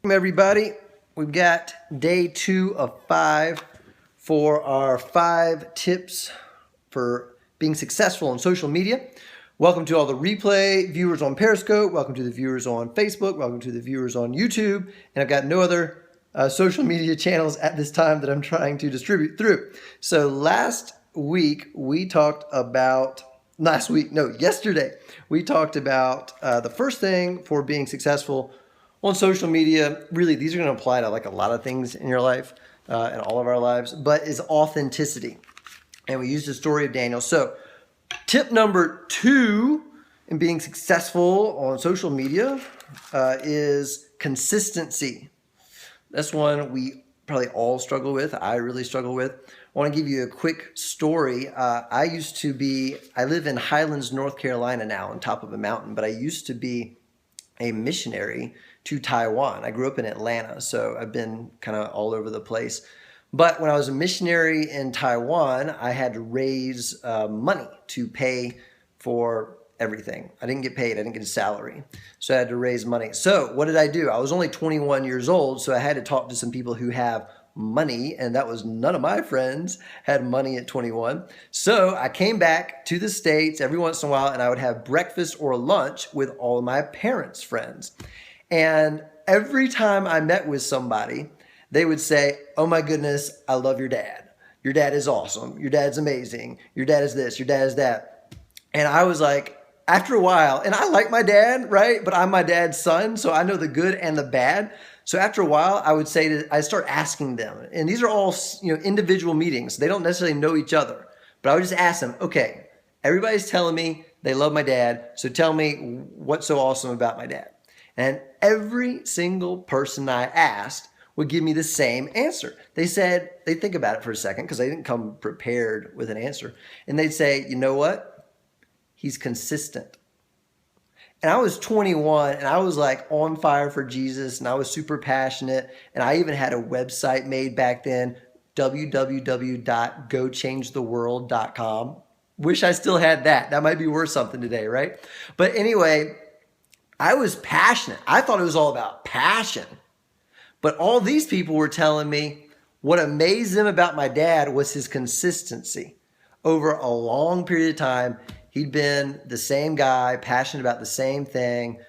Welcome everybody. We've got day 2 of 5 for our 5 tips for being successful on social media. Welcome to all the replay viewers on Periscope. Welcome to the viewers on Facebook. Welcome to the viewers on YouTube. And I've got no other social media channels at this time that I'm trying to distribute through. So yesterday, we talked about the first thing for being successful on social media. Really, these are going to apply to like a lot of things in your life and all of our lives, but is authenticity. And we used the story of Daniel. So tip number 2 in being successful on social media is consistency. That's one we probably all struggle with. I really struggle with. I want to give you a quick story. I live in Highlands, North Carolina now, on top of a mountain, but I used to be a missionary to Taiwan. I grew up in Atlanta, so I've been kind of all over the place. But when I was a missionary in Taiwan, I had to raise money to pay for everything. I didn't get paid. I didn't get a salary. So I had to raise money. So what did I do? I was only 21 years old, so I had to talk to some people who have money, and that was none of my friends had money at 21. So I came back to the States every once in a while, and I would have breakfast or lunch with all of my parents' friends. And every time I met with somebody, they would say, "Oh my goodness, I love your dad. Your dad is awesome. Your dad's amazing. Your dad is this, your dad is that." And I was like, after a while, and I like my dad, right? But I'm my dad's son, so I know the good and the bad. So after a while, I start asking them, and these are all, individual meetings. They don't necessarily know each other, but I would just ask them, okay, everybody's telling me they love my dad, so tell me what's so awesome about my dad. And every single person I asked would give me the same answer. They said, they'd think about it for a second because they didn't come prepared with an answer. And they'd say, you know what? He's consistent. And I was 21 and I was like on fire for Jesus and I was super passionate. And I even had a website made back then, www.gochangetheworld.com. Wish I still had that. That might be worth something today, right? But anyway, I was passionate. I thought it was all about passion. But all these people were telling me what amazed them about my dad was his consistency. Over a long period of time, he'd been the same guy, passionate about the same thing,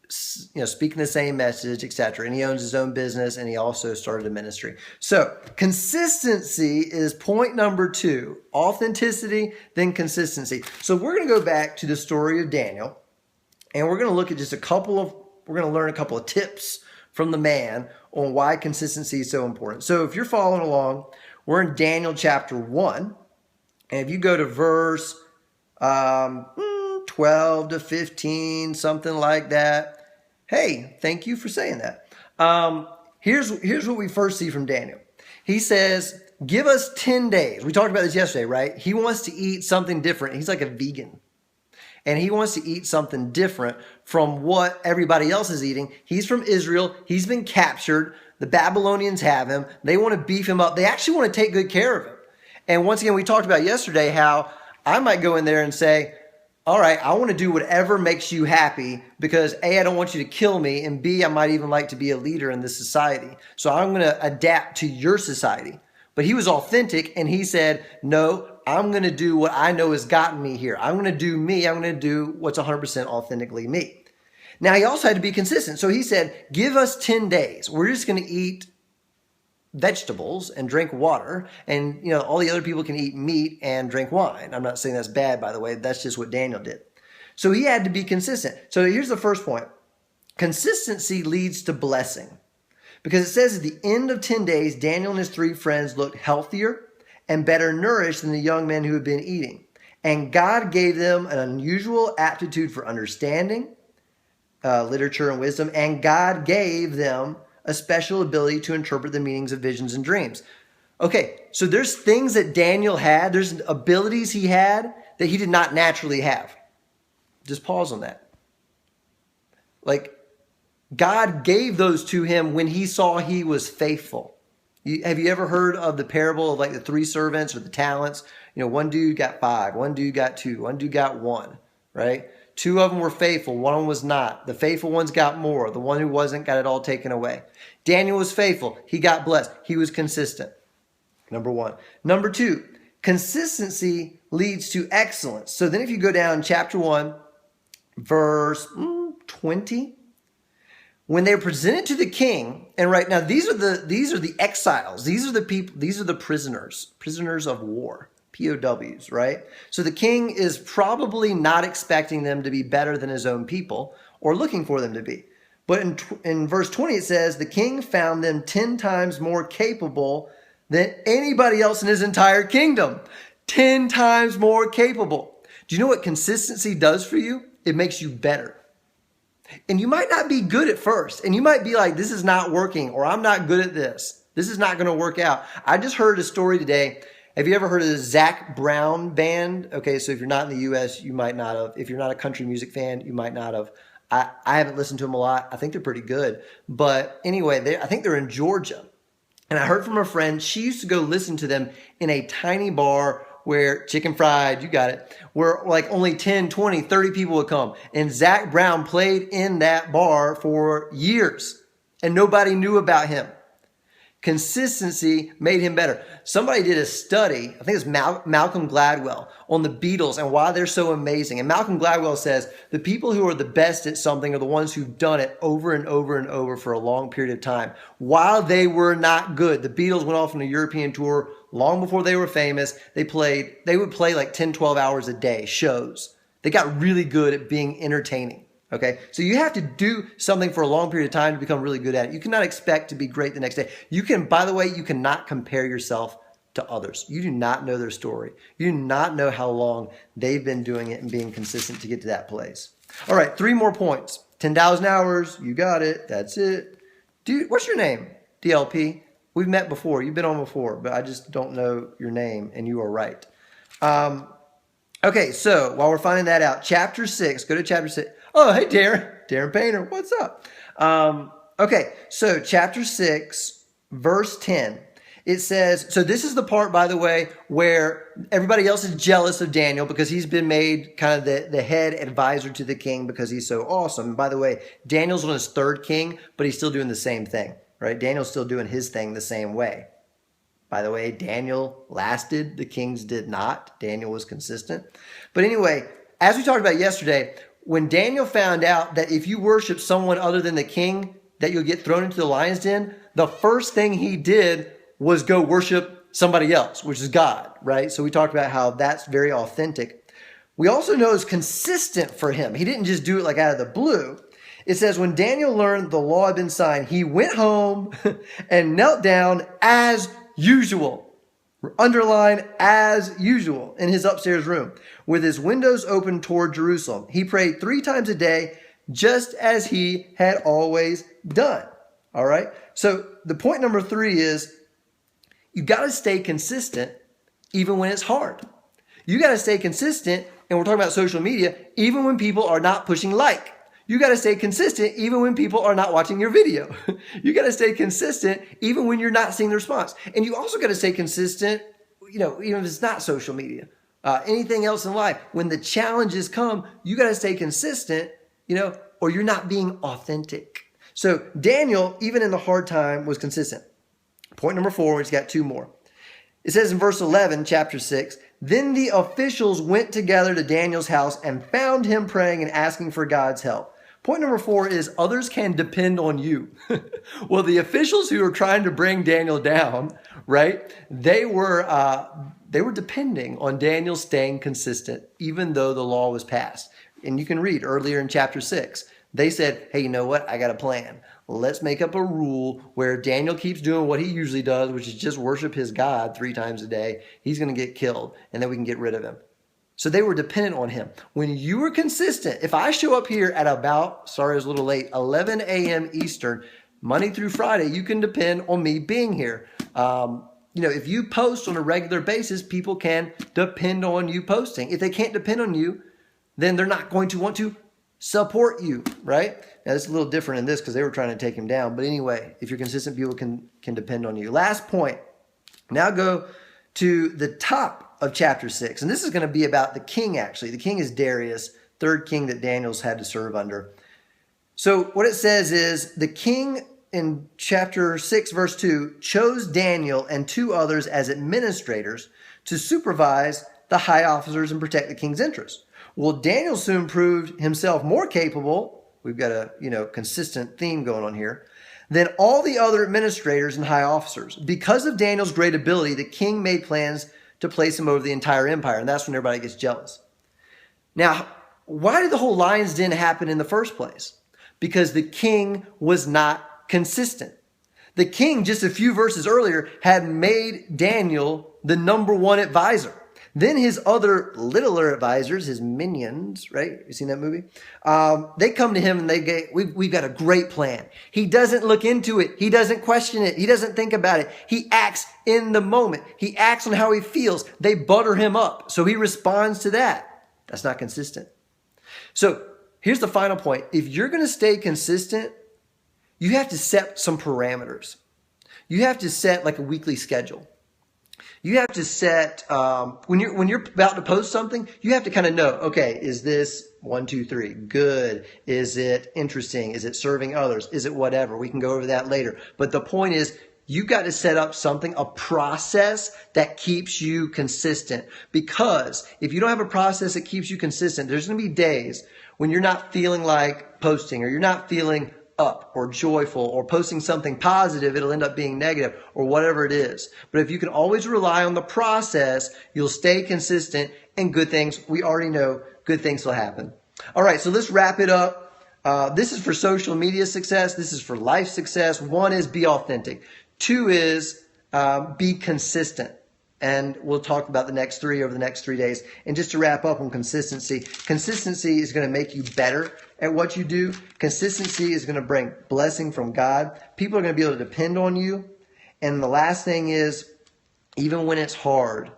speaking the same message, etc. And he owns his own business, and he also started a ministry. So consistency is point number 2. Authenticity, then consistency. So we're going to go back to the story of Daniel, and we're going to look at we're going to learn a couple of tips from the man on why consistency is so important. So if you're following along, we're in Daniel chapter 1, and if you go to verse 12 to 15, something like that. Hey, thank you for saying that. Here's what we first see from Daniel. He says, give us 10 days. We talked about this yesterday, right? He wants to eat something different. He's like a vegan. And he wants to eat something different from what everybody else is eating. He's from Israel. He's been captured. The Babylonians have him. They want to beef him up. They actually want to take good care of him. And once again, we talked about yesterday how I might go in there and say, all right, I want to do whatever makes you happy because A, I don't want you to kill me, and B, I might even like to be a leader in this society. So I'm going to adapt to your society. But he was authentic, and he said, no, I'm going to do what I know has gotten me here. I'm going to do me. I'm going to do what's 100% authentically me. Now, he also had to be consistent. So he said, give us 10 days. We're just going to eat vegetables and drink water, and all the other people can eat meat and drink wine. I'm not saying that's bad, by the way. That's just what Daniel did. So he had to be consistent. So here's the first point. Consistency leads to blessing, because it says at the end of 10 days, Daniel and his 3 friends looked healthier and better nourished than the young men who had been eating. And God gave them an unusual aptitude for understanding, literature and wisdom, and God gave them a special ability to interpret the meanings of visions and dreams. Okay, so there's things that Daniel had, there's abilities he had that he did not naturally have. Just pause on that. Like, God gave those to him when he saw he was faithful. Have you ever heard of the parable of like the 3 servants or the talents? One dude got 5, one dude got 2, one dude got 1, right? 2 of them were faithful. 1 of them was not. The faithful ones got more. The one who wasn't got it all taken away. Daniel was faithful. He got blessed. He was consistent. Number 1. Number 2, consistency leads to excellence. So then if you go down chapter 1, verse 20, when they were presented to the king, and right now these are the exiles. These are the people, these are the prisoners of war, POWs, right? So the king is probably not expecting them to be better than his own people or looking for them to be. But in verse 20 it says, the king found them 10 times more capable than anybody else in his entire kingdom. 10 times more capable. Do you know what consistency does for you? It makes you better. And you might not be good at first. And you might be like, this is not working, or I'm not good at this. This is not going to work out. I just heard a story today. Have you ever heard of the Zac Brown band? Okay, so if you're not in the U.S., you might not have. If you're not a country music fan, you might not have. I haven't listened to them a lot. I think they're pretty good. But anyway, I think they're in Georgia. And I heard from a friend, she used to go listen to them in a tiny bar where Chicken Fried, you got it, where like only 10, 20, 30 people would come. And Zac Brown played in that bar for years and nobody knew about him. Consistency made him better. Somebody did a study, I think it's Malcolm Gladwell, on the Beatles and why they're so amazing. And Malcolm Gladwell says the people who are the best at something are the ones who've done it over and over and over for a long period of time. While they were not good, the Beatles went off on a European tour long before they were famous. They would play like 10, 12 hours a day, shows. They got really good at being entertaining. Okay, so you have to do something for a long period of time to become really good at it. You cannot expect to be great the next day. You can, by the way, you cannot compare yourself to others. You do not know their story. You do not know how long they've been doing it and being consistent to get to that place. All right, 3 more points. 10,000 hours, you got it. That's it. Dude, what's your name? DLP. We've met before. You've been on before, but I just don't know your name, and you are right. Okay, so while we're finding that out, chapter 6, go to chapter 6. Oh, hey, Darren Painter, what's up? Okay, so chapter 6, verse 10, it says, so this is the part, by the way, where everybody else is jealous of Daniel because he's been made kind of the head advisor to the king because he's so awesome. And by the way, Daniel's on his 3rd king, but he's still doing the same thing, right? Daniel's still doing his thing the same way. By the way, Daniel lasted, the kings did not. Daniel was consistent. But anyway, as we talked about yesterday, when Daniel found out that if you worship someone other than the king, that you'll get thrown into the lion's den, the first thing he did was go worship somebody else, which is God, right? So we talked about how that's very authentic. We also know it's consistent for him. He didn't just do it like out of the blue. It says, when Daniel learned the law had been signed, he went home and knelt down as usual. Underline as usual in his upstairs room with his windows open toward Jerusalem. He prayed 3 times a day, just as he had always done. All right. So the point number 3 is you got to stay consistent even when it's hard. You got to stay consistent. And we're talking about social media, even when people are not pushing like. You got to stay consistent even when people are not watching your video. You got to stay consistent even when you're not seeing the response. And you also got to stay consistent, even if it's not social media. Anything else in life. When the challenges come, you got to stay consistent, or you're not being authentic. So Daniel, even in the hard time, was consistent. Point number 4, we just got 2 more. It says in verse 11, chapter 6, then the officials went together to Daniel's house and found him praying and asking for God's help. Point number 4 is others can depend on you. Well, the officials who were trying to bring Daniel down, right, they were depending on Daniel staying consistent, even though the law was passed. And you can read earlier in chapter 6. They said, hey, you know what? I got a plan. Let's make up a rule where Daniel keeps doing what he usually does, which is just worship his God 3 times a day. He's going to get killed, and then we can get rid of him. So they were dependent on him. When you were consistent, if I show up here at about, sorry, it was a little late, 11 a.m. Eastern, Monday through Friday, you can depend on me being here. If you post on a regular basis, people can depend on you posting. If they can't depend on you, then they're not going to want to support you, right? Now, it's a little different in this because they were trying to take him down. But anyway, if you're consistent, people can depend on you. Last point. Now go to the top of chapter 6. And this is going to be about the king, actually. The king is Darius. third king that Daniel's had to serve under. So what it says is the king in chapter 6, verse 2, chose Daniel and 2 others as administrators to supervise the high officers and protect the king's interests. Well, Daniel soon proved himself more capable. We've got a consistent theme going on here. Than all the other administrators and high officers. Because of Daniel's great ability, the king made plans to place him over the entire empire, and that's when everybody gets jealous. Now, why did the whole lion's den happen in the first place? Because the king was not consistent. The king, just a few verses earlier, had made Daniel the number 1 advisor. Then his other littler advisors, his minions, right? You seen that movie? They come to him and we've got a great plan. He doesn't look into it. He doesn't question it. He doesn't think about it. He acts in the moment. He acts on how he feels. They butter him up. So he responds to that. That's not consistent. So here's the final point. If you're going to stay consistent, you have to set some parameters. You have to set like a weekly schedule. You have to set, when you're about to post something, you have to kind of know, okay, is this 1, 2, 3 good? Is it interesting? Is it serving others? Is it whatever? We can go over that later. But the point is, you got to set up something, a process that keeps you consistent. Because if you don't have a process that keeps you consistent, there's going to be days when you're not feeling like posting, or you're not feeling up or joyful, or posting something positive, it'll end up being negative, or whatever it is. But if you can always rely on the process, you'll stay consistent, and good things, we already know, good things will happen. All right, so let's wrap it up. This is for social media success. This is for life success. 1 is be authentic. 2 is be consistent. And we'll talk about the next 3 over the next 3 days. And just to wrap up on consistency is going to make you better at what you do. Consistency is going to bring blessing from God. People are going to be able to depend on you. And the last thing is, even when it's hard,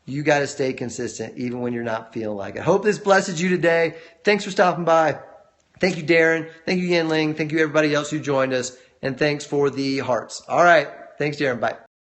you got to stay consistent, even when you're not feeling like it. Hope this blesses you today. Thanks for stopping by. Thank you, Darren. Thank you, Yen Ling. Thank you, everybody else who joined us. And thanks for the hearts. All right. Thanks, Darren. Bye.